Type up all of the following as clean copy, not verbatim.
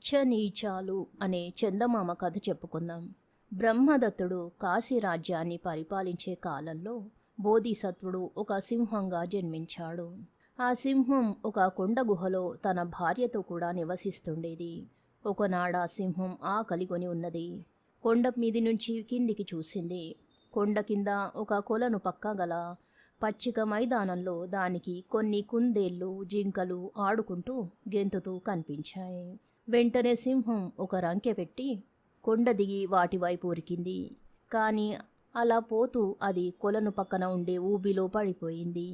ఉచ్చనీచాలు అనే చందమామ కథ చెప్పుకుందాం. బ్రహ్మదత్తుడు కాశీ రాజ్యాన్ని పరిపాలించే కాలంలో బోధిసత్వుడు ఒక సింహంగా జన్మించాడు. ఆ సింహం ఒక కొండ గుహలో తన భార్యతో కూడా నివసిస్తుండేది. ఒకనాడ సింహం ఆకలిగొని ఉన్నది. కొండ మీది నుంచి కిందికి చూసింది. కొండ కింద ఒక కొలను పక్క గల పచ్చిక మైదానంలో దానికి కొన్ని కుందేళ్ళు, జింకలు ఆడుకుంటూ గెంతుతూ కనిపించాయి. వెంటనే సింహం ఒక రంకె పెట్టి కొండ దిగి వాటి వైపు ఉరికింది. కానీ అలా పోతూ అది కొలను పక్కన ఉండే ఊబిలో పడిపోయింది.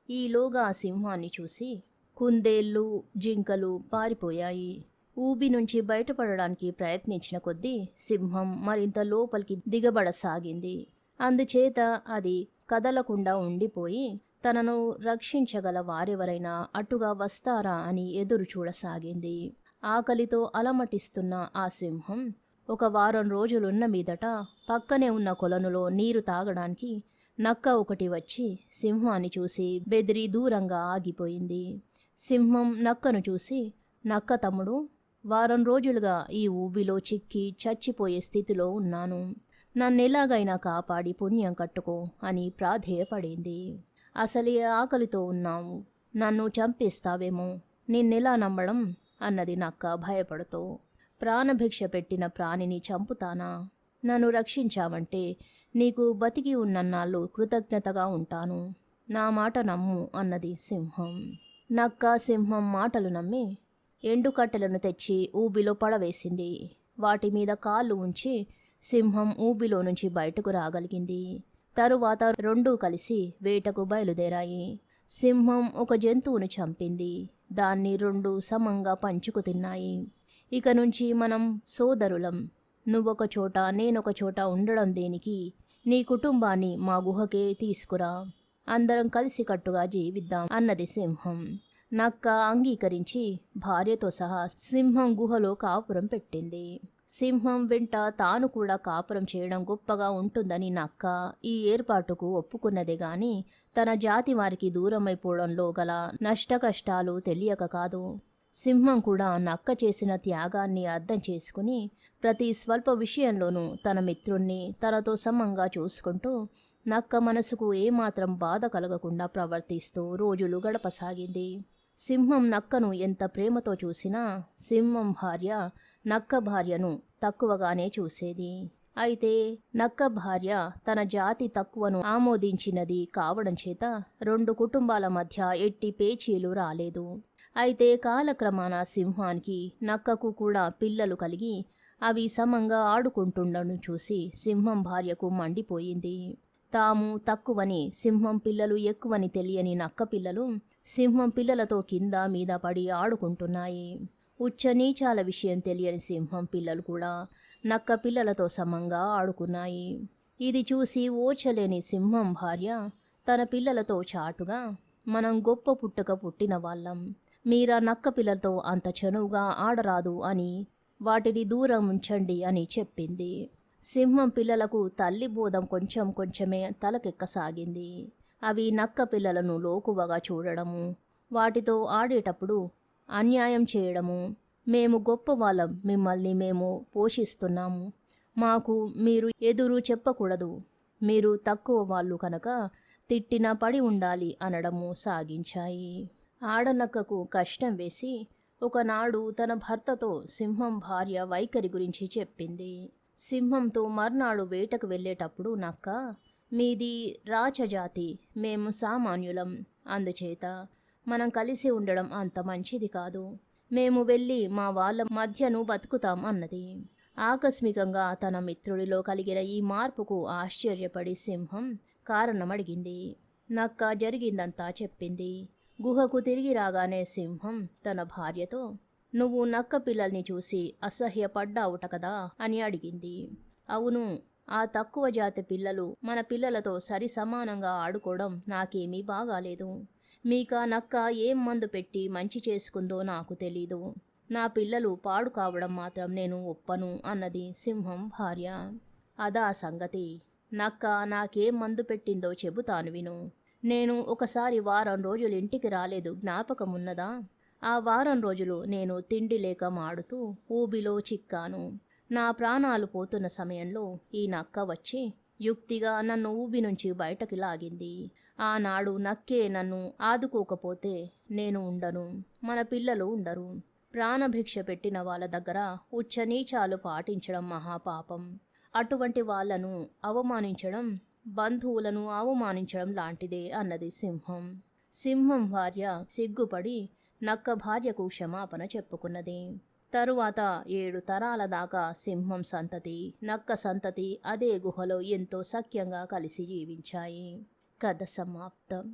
ఈలోగా ఆ సింహాన్ని చూసి కుందేళ్ళు, జింకలు పారిపోయాయి. ఊబి నుంచి బయటపడడానికి ప్రయత్నించిన కొద్దీ సింహం మరింత లోపలికి దిగబడసాగింది. అందుచేత అది కదలకుండా ఉండిపోయి తనను రక్షించగల వారెవరైనా అటుగా వస్తారా అని ఎదురు చూడసాగింది. ఆకలితో అలమటిస్తున్న ఆ సింహం ఒక వారం రోజులున్న మీదట పక్కనే ఉన్న కొలనులో నీరు తాగడానికి నక్క ఒకటి వచ్చి సింహాన్ని చూసి బెదిరి దూరంగా ఆగిపోయింది. సింహం నక్కను చూసి, నక్క తమ్ముడు, వారం రోజులుగా ఈ ఊబిలో చిక్కి చచ్చిపోయే స్థితిలో ఉన్నాను. నన్నెలాగైనా కాపాడి పుణ్యం కట్టుకో అని ప్రాధేయపడింది. అసలే ఆకలితో ఉన్నావు, నన్ను చంపేస్తావేమో, నిన్నెలా నమ్మడం అన్నది నక్క భయపడుతూ. ప్రాణభిక్ష పెట్టిన ప్రాణిని చంపుతానా? నన్ను రక్షించావంటే నీకు బతికి ఉన్నన్నాళ్ళు కృతజ్ఞతగా ఉంటాను. నా మాట నమ్ము అన్నది సింహం. నక్క సింహం మాటలు నమ్మి ఎండుకట్టెలను తెచ్చి ఊబిలో పడవేసింది. వాటి మీద కాళ్ళు ఉంచి సింహం ఊబిలో నుంచి బయటకు రాగలిగింది. తరువాత రెండూ కలిసి వేటకు బయలుదేరాయి. సింహం ఒక జంతువును చంపింది. దాన్ని రెండు సమంగా పంచుకు తిన్నాయి. ఇక నుంచి మనం సోదరులం. నువ్వొక చోట నేనొక చోట ఉండడం దేనికి? నీ కుటుంబాన్ని మా గుహకే తీసుకురా, అందరం కలిసికట్టుగా జీవిద్దాం అన్నది సింహం. నక్క అంగీకరించి భార్యతో సహా సింహం గుహలో కాపురం పెట్టింది. సింహం వెంట తాను కూడా కాపురం చేయడం గొప్పగా ఉంటుందని నక్క ఈ ఏర్పాటుకు ఒప్పుకున్నదే గాని తన జాతి వారికి దూరమైపోవడంలో గల నష్టకష్టాలు తెలియక కాదు. సింహం కూడా నక్క చేసిన త్యాగాన్ని అర్థం చేసుకుని ప్రతి స్వల్ప విషయంలోనూ తన మిత్రుణ్ణి తనతో సమంగా చూసుకుంటూ నక్క మనసుకు ఏమాత్రం బాధ కలగకుండా ప్రవర్తిస్తూ రోజులు గడపసాగింది. సింహం నక్కను ఎంత ప్రేమతో చూసినా సింహం భార్య నక్క భార్యను తక్కువగానే చూసేది. అయితే నక్క భార్య తన జాతి తక్కువను ఆమోదించినది కావడం చేత రెండు కుటుంబాల మధ్య ఎట్టి పేచీలు రాలేదు. అయితే కాలక్రమాన సింహానికి నక్కకు కూడా పిల్లలు కలిగి అవి సమంగా ఆడుకుంటుండను చూసి సింహం భార్యకు మండిపోయింది. తాము తక్కువని, సింహం పిల్లలు ఎక్కువని తెలియని నక్క పిల్లలు సింహం పిల్లలతో కింద మీద పడి ఆడుకుంటున్నాయి. ఉచ్చనీచాల విషయం తెలియని సింహం పిల్లలు కూడా నక్క పిల్లలతో సమంగా ఆడుకున్నాయి. ఇది చూసి ఓర్చలేని సింహం భార్య తన పిల్లలతో చాటుగా, మనం గొప్ప పుట్టుక పుట్టిన వాళ్ళం, మీరా నక్క పిల్లలతో అంత చనువుగా ఆడరాదు అని వాటిని దూరం ఉంచండి అని చెప్పింది. సింహం పిల్లలకు తల్లి బోధం కొంచెం కొంచెమే తలకెక్కసాగింది. అవి నక్క పిల్లలను లోకువగా చూడడము, వాటితో ఆడేటప్పుడు అన్యాయం చేయడము, మేము గొప్ప వాళ్ళం, మిమ్మల్ని మేము పోషిస్తున్నాము, మాకు మీరు ఎదురు చెప్పకూడదు, మీరు తక్కువ వాళ్ళు కనుక తిట్టిన పడి ఉండాలి అనడము సాగించాయి. ఆడనక్కకు కష్టం వేసి ఒకనాడు తన భర్తతో సింహం భార్య వైఖరి గురించి చెప్పింది. సింహంతో మర్నాడు వేటకు వెళ్ళేటప్పుడు నక్క, మీది రాచజాతి, మేము సామాన్యులం, అందుచేత మనం కలిసి ఉండడం అంత మంచిది కాదు, మేము వెళ్ళి మా వాళ్ళ మధ్యను బతుకుతాం అన్నది. ఆకస్మికంగా తన మిత్రుడిలో కలిగిన ఈ మార్పుకు ఆశ్చర్యపడి సింహం కారణమడిగింది. నక్క జరిగిందంతా చెప్పింది. గుహకు తిరిగి రాగానే సింహం తన భార్యతో, నువ్వు నక్క పిల్లల్ని చూసి అసహ్యపడ్డావుట కదా అని అడిగింది. అవును, ఆ తక్కువ జాతి పిల్లలు మన పిల్లలతో సరి సమానంగా ఆడుకోవడం నాకేమీ బాగాలేదు. మీకా నక్క ఏం మందు పెట్టి మంచి చేసుకుందో నాకు తెలీదు. నా పిల్లలు పాడు కావడం మాత్రం నేను ఒప్పను అన్నది సింహం భార్య. అదా సంగతి, నక్క నాకేం మందు పెట్టిందో చెబుతాను విను. నేను ఒకసారి వారం రోజులు ఇంటికి రాలేదు, జ్ఞాపకమున్నదా? ఆ వారం రోజులు నేను తిండి లేక మాడుతూ ఊబిలో చిక్కాను. నా ప్రాణాలు పోతున్న సమయంలో ఈ నక్క వచ్చి యుక్తిగా నన్ను ఊబి నుంచి బయటకి లాగింది. ఆనాడు నక్కే నన్ను ఆదుకోకపోతే నేను ఉండను, మన పిల్లలు ఉండరు. ప్రాణభిక్ష పెట్టిన వాళ్ళ దగ్గర ఉచ్చనీచాలు పాటించడం మహాపాపం. అటువంటి వాళ్ళను అవమానించడం బంధువులను అవమానించడం లాంటిదే అన్నది సింహం. సింహం భార్య సిగ్గుపడి నక్క భార్యకు క్షమాపణ చెప్పుకున్నది. తరువాత 7 తరాల దాకా సింహం సంతతి, నక్క సంతతి అదే గుహలో ఎంతో సఖ్యంగా కలిసి జీవించాయి. కథ సమాప్తం.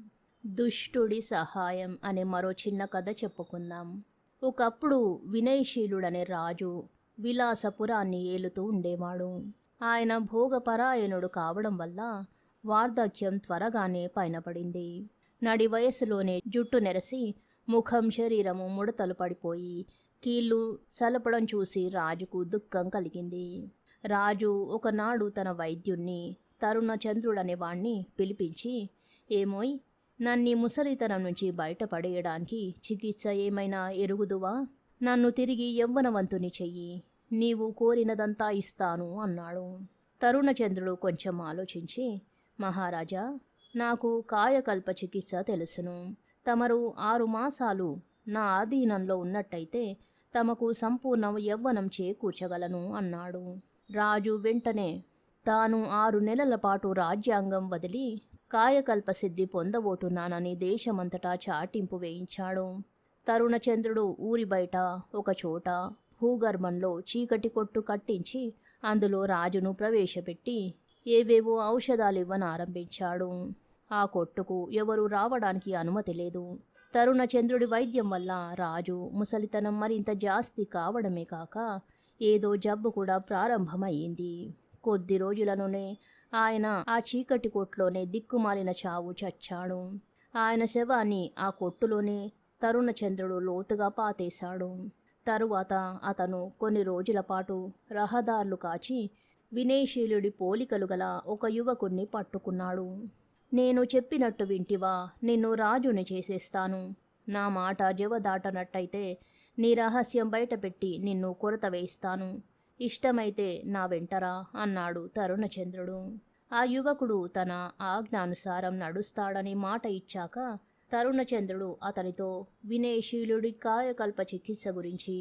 దుష్టుడి సహాయం అనే మరో చిన్న కథ చెప్పుకుందాం. ఒకప్పుడు వినయశీలుడనే రాజు విలాసపురాన్ని ఏలుతూ ఉండేవాడు. ఆయన భోగపరాయణుడు కావడం వల్ల వార్ధక్యం త్వరగానే పైనపడింది. నడి వయసులోనే జుట్టు నెరసి ముఖం శరీరము ముడతలు పడిపోయి కీళ్ళు సలపడం చూసి రాజుకు దుఃఖం కలిగింది. రాజు ఒకనాడు తన వైద్యుణ్ణి తరుణచంద్రుడనే వాణ్ణి పిలిపించి, ఏమోయ్, నన్ను ముసలితనం నుంచి బయటపడేయడానికి చికిత్స ఏమైనా ఎరుగుదువా? నన్ను తిరిగి యవ్వనవంతుని చెయ్యి, నీవు కోరినదంతా ఇస్తాను అన్నాడు. తరుణచంద్రుడు కొంచెం ఆలోచించి, మహారాజా, నాకు కాయకల్ప చికిత్స తెలుసును. తమరు 6 మాసాలు నా ఆధీనంలో ఉన్నట్టయితే తమకు సంపూర్ణ యవ్వనం చేకూర్చగలను అన్నాడు. రాజు వెంటనే తాను 6 నెలల పాటు రాజ్యాంగం వదిలి కాయకల్ప సిద్ధి పొందబోతున్నానని దేశమంతటా చాటింపు వేయించాడు. తరుణచంద్రుడు ఊరి బయట ఒకచోట భూగర్భంలో చీకటి కొట్టు కట్టించి అందులో రాజును ప్రవేశపెట్టి ఏవేవో ఔషధాలివ్వనారంభించాడు. ఆ కొట్టుకు ఎవరు రావడానికి అనుమతి లేదు. తరుణచంద్రుడి వైద్యం వల్ల రాజు ముసలితనం మరింత జాస్తి కావడమే కాక ఏదో జబ్బు కూడా ప్రారంభమయ్యింది. కొద్ది రోజులలోనే ఆయన ఆ చీకటి కొట్లోనే దిక్కుమాలిన చావు చచ్చాడు. ఆయన శవాన్ని ఆ కొట్టులోనే తరుణచంద్రుడు లోతుగా పాతేశాడు. తరువాత అతను కొన్ని రోజుల పాటు రహదార్లు కాచి వినయశీలుడి పోలికలు గల ఒక యువకుణ్ణి పట్టుకున్నాడు. నేను చెప్పినట్టు వింటివా? నిన్ను రాజుని చేసేస్తాను. నా మాట జవదాటనట్టయితే నీ రహస్యం బయటపెట్టి నిన్ను కొరత వేయిస్తాను. ఇష్టమైతే నా వెంటరా అన్నాడు తరుణచంద్రుడు. ఆ యువకుడు తన ఆజ్ఞానుసారం నడుస్తాడని మాట ఇచ్చాక తరుణచంద్రుడు అతనితో వినయశీలుడి కాయకల్ప చికిత్స గురించి,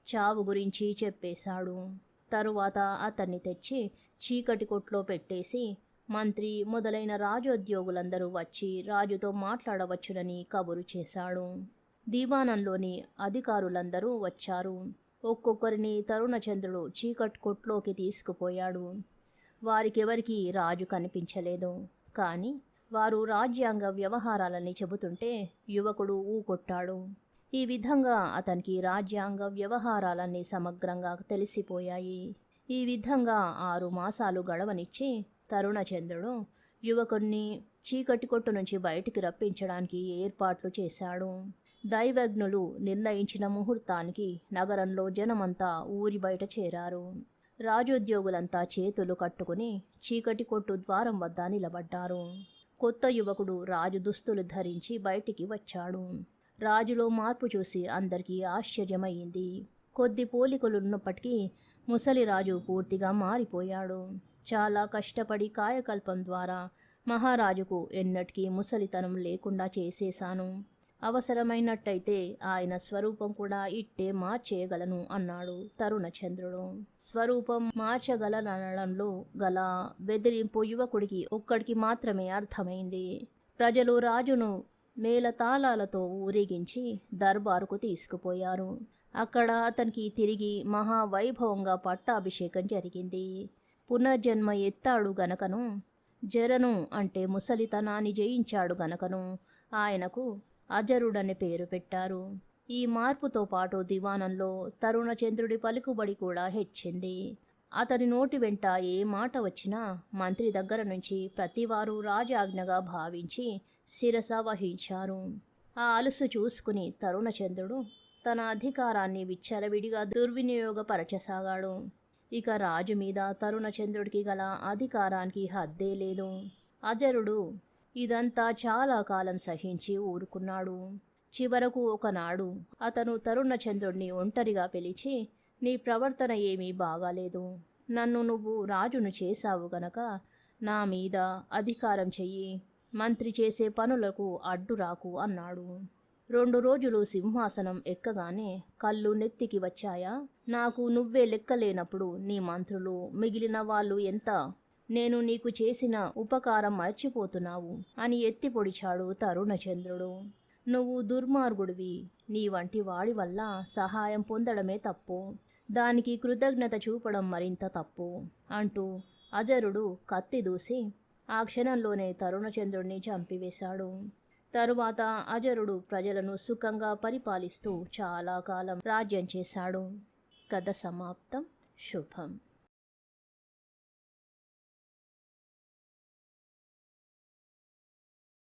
చావు గురించి చెప్పేశాడు. తరువాత అతన్ని తెచ్చి చీకటి కొట్లో పెట్టేసి మంత్రి మొదలైన రాజోద్యోగులందరూ వచ్చి రాజుతో మాట్లాడవచ్చునని కబురు చేశాడు. దీవానంలోని అధికారులందరూ వచ్చారు. ఒక్కొక్కరిని తరుణచంద్రుడు చీకటి కొట్లోకి తీసుకుపోయాడు. వారికెవరికీ రాజు కనిపించలేదు. కానీ వారు రాజ్యాంగ వ్యవహారాలని చెబుతుంటే యువకుడు ఊకొట్టాడు. ఈ విధంగా అతనికి రాజ్యాంగ వ్యవహారాలన్నీ సమగ్రంగా తెలిసిపోయాయి. ఈ విధంగా 6 మాసాలు గడవనిచ్చి తరుణచంద్రుడు యువకుణ్ణి చీకటి కొట్టు నుంచి బయటికి రప్పించడానికి ఏర్పాట్లు చేశాడు. దైవజ్ఞులు నిర్ణయించిన ముహూర్తానికి నగరంలో జనమంతా ఊరి బయట చేరారు. రాజోద్యోగులంతా చేతులు కట్టుకుని చీకటి కొట్టు ద్వారం వద్ద నిలబడ్డారు. కొత్త యువకుడు రాజు దుస్తులు ధరించి బయటికి వచ్చాడు. రాజులో మార్పు చూసి అందరికీ ఆశ్చర్యమయ్యింది. కొద్ది పోలికలున్నప్పటికీ ముసలిరాజు పూర్తిగా మారిపోయాడు. చాలా కష్టపడి కాయకల్పం ద్వారా మహారాజుకు ఎన్నటికీ ముసలితనం లేకుండా చేసేశాను. అవసరమైనట్టయితే ఆయన స్వరూపం కూడా ఇట్టే మార్చేయగలను అన్నాడు తరుణచంద్రుడు. స్వరూపం మార్చగలనడంలో గల బెదిరింపు యువకుడికి ఒక్కడికి మాత్రమే అర్థమైంది. ప్రజలు రాజును మేళతాళాలతో ఊరేగించి దర్బారుకు తీసుకుపోయారు. అక్కడ అతనికి తిరిగి మహావైభవంగా పట్టాభిషేకం జరిగింది. పునర్జన్మ ఎత్తాడు గనకను, జరను అంటే ముసలితనాన్ని జయించాడు గనకను ఆయనకు అజరుడనే పేరు పెట్టారు. ఈ మార్పుతో పాటు దివానంలో తరుణచంద్రుడి పలుకుబడి కూడా హెచ్చింది. అతని నోటి వెంట ఏ మాట వచ్చినా మంత్రి దగ్గర నుంచి ప్రతివారు రాజాజ్ఞగా భావించి శిరస వహించారు. ఆ అలుసు చూసుకుని తరుణచంద్రుడు తన అధికారాన్ని విచ్చలవిడిగా దుర్వినియోగపరచసాగాడు. ఇక రాజు మీద తరుణచంద్రుడికి గల అధికారానికి హద్దే లేదు. అజరుడు ఇదంతా చాలా కాలం సహించి ఊరుకున్నాడు. చివరకు ఒకనాడు అతను తరుణచంద్రుణ్ణి ఒంటరిగా పిలిచి, నీ ప్రవర్తన ఏమీ బాగాలేదు. నన్ను నువ్వు రాజును చేశావు గనక నా మీద అధికారం చెయ్యి. మంత్రి చేసే పనులకు అడ్డు రాకు అన్నాడు. 2 రోజులు సింహాసనం ఎక్కగానే కళ్ళు నెత్తికి వచ్చాయా? నాకు నువ్వే లెక్కలేనప్పుడు నీ మంత్రులు, మిగిలిన వాళ్ళు ఎంత? నేను నీకు చేసిన ఉపకారం మర్చిపోతున్నావు అని ఎత్తి పొడిచాడు తరుణచంద్రుడు. నువ్వు దుర్మార్గుడివి. నీ వంటి వాడి వల్ల సహాయం పొందడమే తప్పు. దానికి కృతజ్ఞత చూపడం మరింత తప్పు అంటూ అజరుడు కత్తి దూసి ఆ క్షణంలోనే తరుణచంద్రుడిని చంపివేశాడు. తరువాత అజరుడు ప్రజలను సుఖంగా పరిపాలిస్తూ చాలా కాలం రాజ్యం చేశాడు. కథ సమాప్తం. శుభం.